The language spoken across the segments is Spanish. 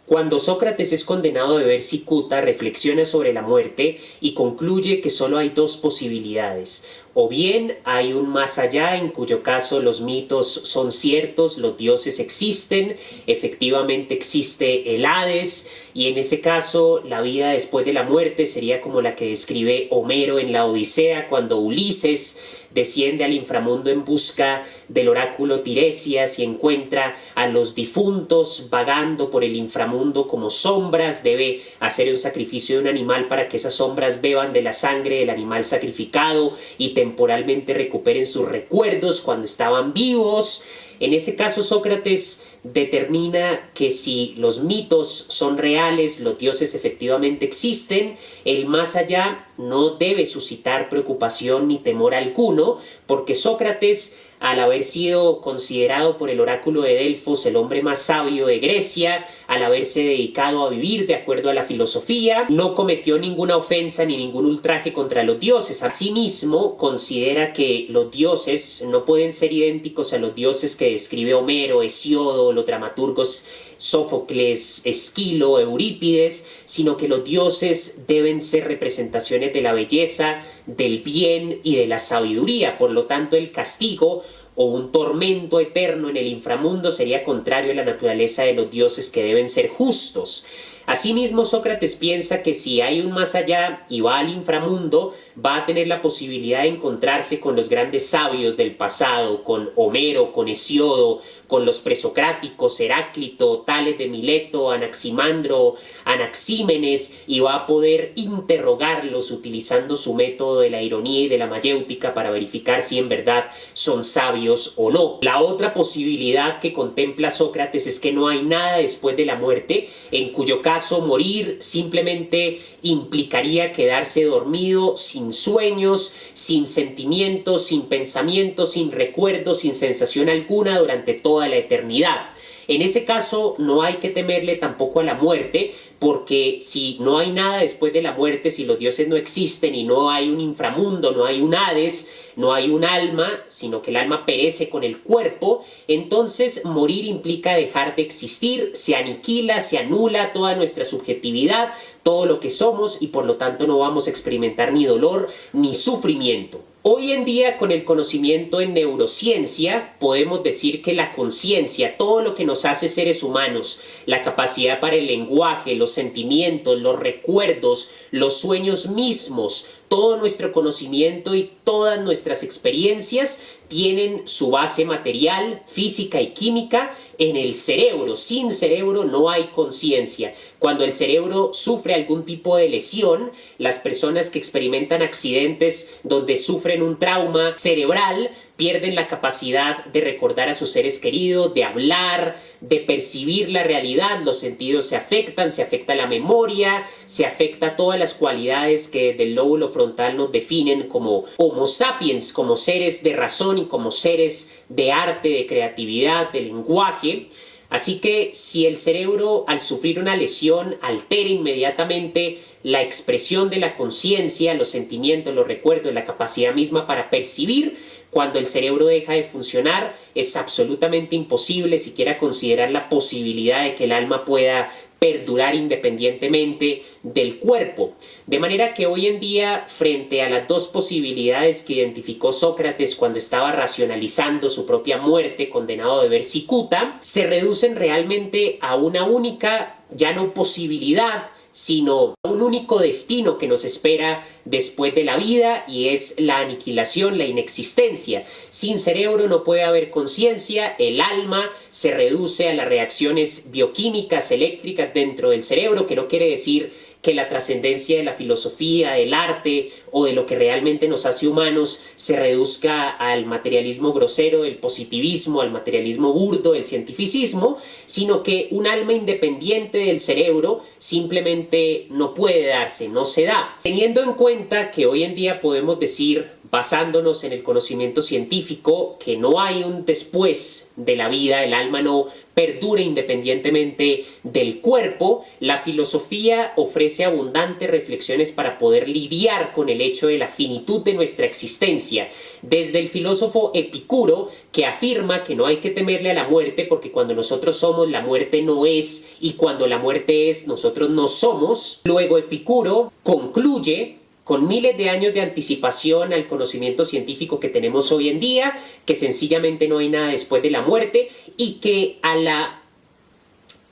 Cuando Sócrates es condenado a beber cicuta, reflexiona sobre la muerte y concluye que solo hay dos posibilidades. O bien hay un más allá, en cuyo caso los mitos son ciertos, los dioses existen, efectivamente existe el Hades, y en ese caso la vida después de la muerte sería como la que describe Homero en la Odisea, cuando Ulises desciende al inframundo en busca del oráculo Tiresias y encuentra a los difuntos vagando por el inframundo como sombras. Debe hacer un sacrificio de un animal para que esas sombras beban de la sangre del animal sacrificado y temporalmente recuperen sus recuerdos cuando estaban vivos. En ese caso, Sócrates determina que si los mitos son reales, los dioses efectivamente existen, el más allá no debe suscitar preocupación ni temor alguno, porque Sócrates, al haber sido considerado por el oráculo de Delfos el hombre más sabio de Grecia, al haberse dedicado a vivir de acuerdo a la filosofía, no cometió ninguna ofensa ni ningún ultraje contra los dioses. Asimismo, considera que los dioses no pueden ser idénticos a los dioses que describe Homero, Hesiodo, los dramaturgos Sófocles, Esquilo, Eurípides, sino que los dioses deben ser representaciones de la belleza, del bien y de la sabiduría. Por lo tanto, el castigo o un tormento eterno en el inframundo sería contrario a la naturaleza de los dioses, que deben ser justos. Asimismo, Sócrates piensa que si hay un más allá y va al inframundo, va a tener la posibilidad de encontrarse con los grandes sabios del pasado, con Homero, con Hesiodo, con los presocráticos, Heráclito, Tales de Mileto, Anaximandro, Anaxímenes, y va a poder interrogarlos utilizando su método de la ironía y de la mayéutica para verificar si en verdad son sabios o no. La otra posibilidad que contempla Sócrates es que no hay nada después de la muerte, en cuyo caso morir simplemente implicaría quedarse dormido, sin sueños, sin sentimientos, sin pensamientos, sin recuerdos, sin sensación alguna durante toda la eternidad. En ese caso no hay que temerle tampoco a la muerte, porque si no hay nada después de la muerte, si los dioses no existen y no hay un inframundo, no hay un Hades, no hay un alma, sino que el alma perece con el cuerpo, entonces morir implica dejar de existir, se aniquila, se anula toda nuestra subjetividad, todo lo que somos, y por lo tanto no vamos a experimentar ni dolor ni sufrimiento. Hoy en día, con el conocimiento en neurociencia, podemos decir que la conciencia, todo lo que nos hace seres humanos, la capacidad para el lenguaje, los sentimientos, los recuerdos, los sueños mismos, todo nuestro conocimiento y todas nuestras experiencias tienen su base material, física y química en el cerebro. Sin cerebro no hay conciencia. Cuando el cerebro sufre algún tipo de lesión, las personas que experimentan accidentes donde sufren un trauma cerebral pierden la capacidad de recordar a sus seres queridos, de hablar, de percibir la realidad. Los sentidos se afecta la memoria, se afecta todas las cualidades que desde el lóbulo frontal nos definen como Homo sapiens, como seres de razón y como seres de arte, de creatividad, de lenguaje. Así que si el cerebro, al sufrir una lesión, altera inmediatamente la expresión de la conciencia, los sentimientos, los recuerdos, la capacidad misma para percibir, cuando el cerebro deja de funcionar, es absolutamente imposible siquiera considerar la posibilidad de que el alma pueda perdurar independientemente del cuerpo. De manera que hoy en día, frente a las dos posibilidades que identificó Sócrates cuando estaba racionalizando su propia muerte, condenado a beber cicuta, se reducen realmente a una única, ya no posibilidad, sino un único destino que nos espera después de la vida, y es la aniquilación, la inexistencia. Sin cerebro no puede haber conciencia, el alma se reduce a las reacciones bioquímicas eléctricas dentro del cerebro, que no quiere decir que la trascendencia de la filosofía, del arte o de lo que realmente nos hace humanos se reduzca al materialismo grosero, del positivismo, al materialismo burdo, del cientificismo, sino que un alma independiente del cerebro simplemente no puede darse, no se da. Teniendo en cuenta que hoy en día podemos decir basándonos en el conocimiento científico, que no hay un después de la vida, el alma no perdura independientemente del cuerpo, la filosofía ofrece abundantes reflexiones para poder lidiar con el hecho de la finitud de nuestra existencia. Desde el filósofo Epicuro, que afirma que no hay que temerle a la muerte porque cuando nosotros somos, la muerte no es, y cuando la muerte es, nosotros no somos. Luego Epicuro concluye con miles de años de anticipación al conocimiento científico que tenemos hoy en día, que sencillamente no hay nada después de la muerte y que al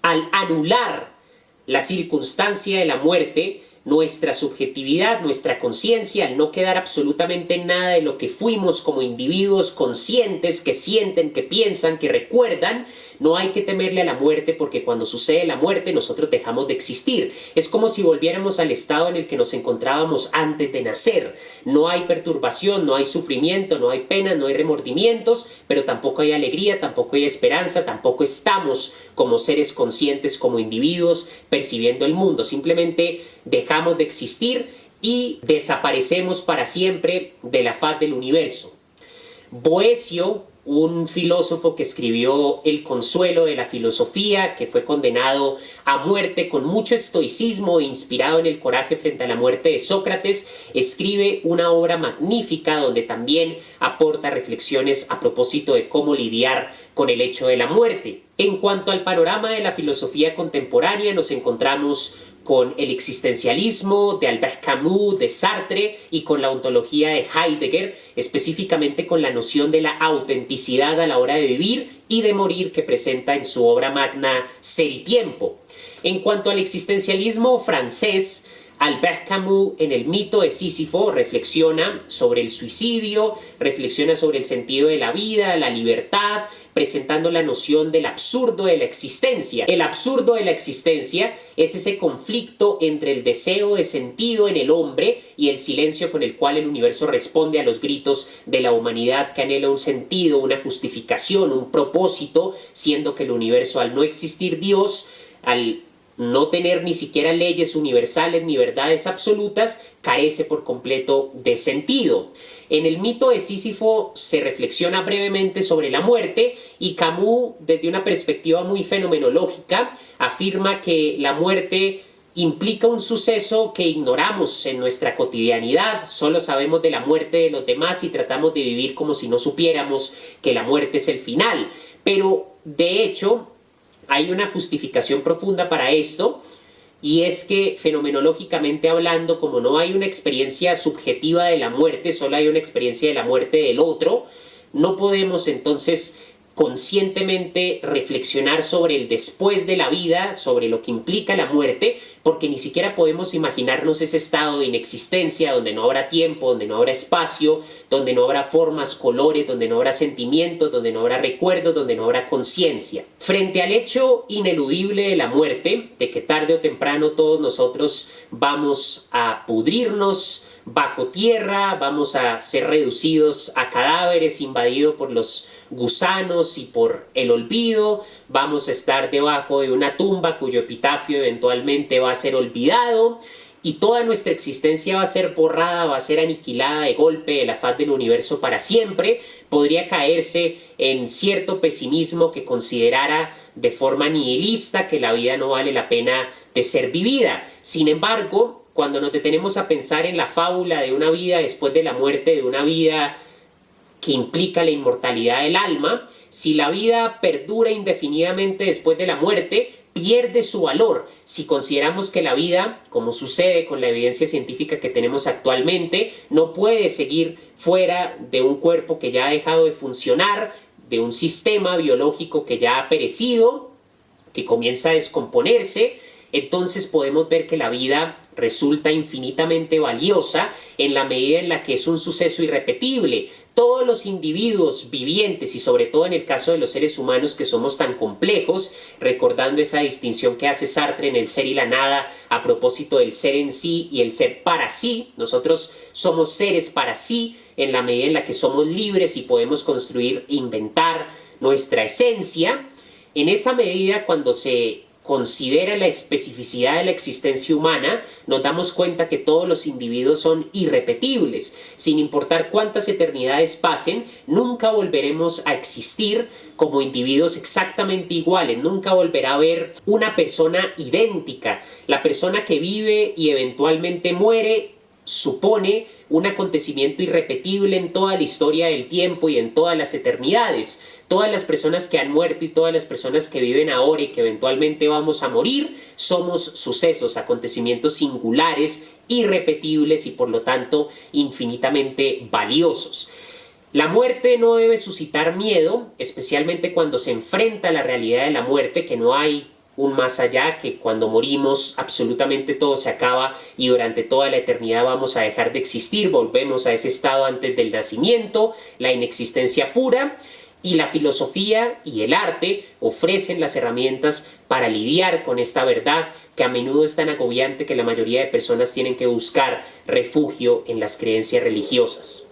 anular la circunstancia de la muerte, nuestra subjetividad, nuestra conciencia, al no quedar absolutamente nada de lo que fuimos como individuos conscientes, que sienten, que piensan, que recuerdan, no hay que temerle a la muerte porque cuando sucede la muerte nosotros dejamos de existir. Es como si volviéramos al estado en el que nos encontrábamos antes de nacer. No hay perturbación, no hay sufrimiento, no hay pena, no hay remordimientos, pero tampoco hay alegría, tampoco hay esperanza, tampoco estamos como seres conscientes, como individuos, percibiendo el mundo. Simplemente dejamos de existir y desaparecemos para siempre de la faz del universo. Boecio, un filósofo que escribió El consuelo de la filosofía, que fue condenado a muerte con mucho estoicismo e inspirado en el coraje frente a la muerte de Sócrates, escribe una obra magnífica donde también aporta reflexiones a propósito de cómo lidiar con el hecho de la muerte. En cuanto al panorama de la filosofía contemporánea, nos encontramos con el existencialismo de Albert Camus, de Sartre, y con la ontología de Heidegger, específicamente con la noción de la autenticidad a la hora de vivir y de morir que presenta en su obra magna Ser y Tiempo. En cuanto al existencialismo francés, Albert Camus en El mito de Sísifo reflexiona sobre el suicidio, reflexiona sobre el sentido de la vida, la libertad, presentando la noción del absurdo de la existencia. El absurdo de la existencia es ese conflicto entre el deseo de sentido en el hombre y el silencio con el cual el universo responde a los gritos de la humanidad que anhela un sentido, una justificación, un propósito, siendo que el universo, al no existir Dios, al no tener ni siquiera leyes universales ni verdades absolutas, carece por completo de sentido. En el mito de Sísifo se reflexiona brevemente sobre la muerte y Camus, desde una perspectiva muy fenomenológica, afirma que la muerte implica un suceso que ignoramos en nuestra cotidianidad. Solo sabemos de la muerte de los demás y tratamos de vivir como si no supiéramos que la muerte es el final. Pero, de hecho, hay una justificación profunda para esto, y es que fenomenológicamente hablando, como no hay una experiencia subjetiva de la muerte, solo hay una experiencia de la muerte del otro, no podemos entonces conscientemente reflexionar sobre el después de la vida, sobre lo que implica la muerte, porque ni siquiera podemos imaginarnos ese estado de inexistencia donde no habrá tiempo, donde no habrá espacio, donde no habrá formas, colores, donde no habrá sentimientos, donde no habrá recuerdos, donde no habrá conciencia. Frente al hecho ineludible de la muerte, de que tarde o temprano todos nosotros vamos a pudrirnos bajo tierra, vamos a ser reducidos a cadáveres, invadidos por los gusanos y por el olvido, vamos a estar debajo de una tumba cuyo epitafio eventualmente va a ser olvidado y toda nuestra existencia va a ser borrada, va a ser aniquilada de golpe de la faz del universo para siempre. Podría caerse en cierto pesimismo que considerara de forma nihilista que la vida no vale la pena de ser vivida. Sin embargo, cuando nos detenemos a pensar en la fábula de una vida después de la muerte, de una vida que implica la inmortalidad del alma, si la vida perdura indefinidamente después de la muerte, pierde su valor. Si consideramos que la vida, como sucede con la evidencia científica que tenemos actualmente, no puede seguir fuera de un cuerpo que ya ha dejado de funcionar, de un sistema biológico que ya ha perecido, que comienza a descomponerse, entonces podemos ver que la vida resulta infinitamente valiosa en la medida en la que es un suceso irrepetible. Todos los individuos vivientes y sobre todo en el caso de los seres humanos que somos tan complejos, recordando esa distinción que hace Sartre en El ser y la nada a propósito del ser en sí y el ser para sí, nosotros somos seres para sí en la medida en la que somos libres y podemos construir e inventar nuestra esencia. En esa medida, cuando se considera la especificidad de la existencia humana, nos damos cuenta que todos los individuos son irrepetibles. Sin importar cuántas eternidades pasen, nunca volveremos a existir como individuos exactamente iguales. Nunca volverá a haber una persona idéntica. La persona que vive y eventualmente muere supone un acontecimiento irrepetible en toda la historia del tiempo y en todas las eternidades. Todas las personas que han muerto y todas las personas que viven ahora y que eventualmente vamos a morir, somos sucesos, acontecimientos singulares, irrepetibles y por lo tanto infinitamente valiosos. La muerte no debe suscitar miedo, especialmente cuando se enfrenta a la realidad de la muerte, que no hay un más allá, que cuando morimos absolutamente todo se acaba y durante toda la eternidad vamos a dejar de existir, volvemos a ese estado antes del nacimiento, la inexistencia pura. Y la filosofía y el arte ofrecen las herramientas para lidiar con esta verdad que a menudo es tan agobiante que la mayoría de personas tienen que buscar refugio en las creencias religiosas.